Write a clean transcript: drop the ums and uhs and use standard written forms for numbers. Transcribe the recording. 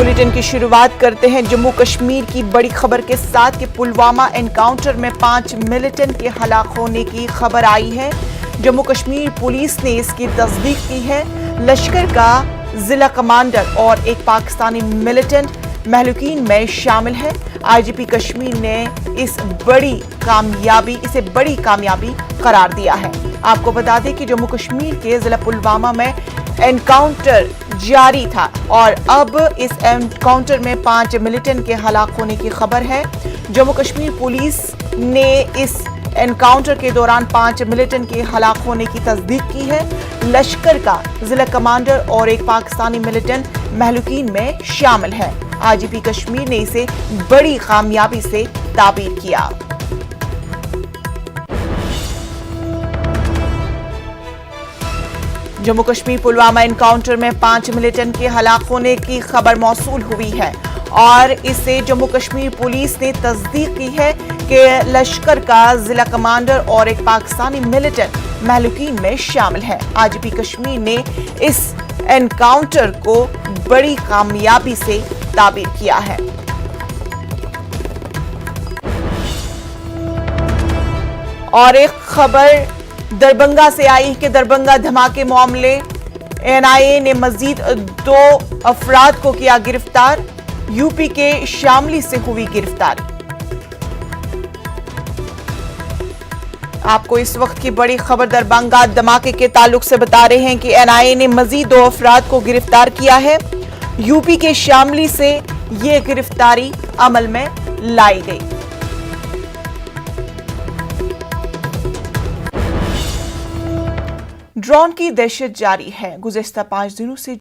Bulletin की शुरुआत करते हैं जम्मू कश्मीर की बड़ी खबर के साथ कि पुलवामा एनकाउंटर में 5 मिलिटेंट के हलाक होने की खबर आई है। जम्मू कश्मीर पुलिस ने इसकी तस्दीक की है। लश्कर का जिला कमांडर और एक पाकिस्तानी मिलिटेंट महलूकीन में शामिल है। आईजीपी कश्मीर ने इसे बड़ी कामयाबी करार दिया है। आपको बता दें कि जम्मू कश्मीर के जिला पुलवामा में एनकाउंटर जारी था और अब इस एनकाउंटर में 5 मिलिटेंट के हलाक होने की खबर है। जम्मू कश्मीर पुलिस ने इस एनकाउंटर के दौरान 5 मिलिटेंट के हलाक होने की तस्दीक की है। लश्कर का जिला कमांडर और एक पाकिस्तानी मिलिटेंट महलूकीन में शामिल है। आईजीपी कश्मीर ने इसे बड़ी कामयाबी से ताबीर किया। जम्मू कश्मीर पुलवामा एनकाउंटर में 5 मिलिटेंट के हलाक होने की खबर मौसूल हुई है और इसे जम्मू कश्मीर पुलिस ने तस्दीक की है कि लश्कर का जिला कमांडर और एक पाकिस्तानी मिलिटेंट महलूकीन में शामिल है। आईजीपी कश्मीर ने इस एनकाउंटर को बड़ी कामयाबी से ताबीर किया है। और एक खबर दरभंगा से आई कि दरभंगा धमाके मामले एनआईए ने मजीद 2 अफराद को किया गिरफ्तार। यूपी के शामली से हुई गिरफ्तारी। आपको इस वक्त की बड़ी खबर दरभंगा धमाके के ताल्लुक से बता रहे हैं कि एनआईए ने मजीद 2 अफराद को गिरफ्तार किया है। यूपी के शामली से ये गिरफ्तारी अमल में लाई गई। ड्रोन की दहशत जारी है। गुज़िश्ता 5 दिनों से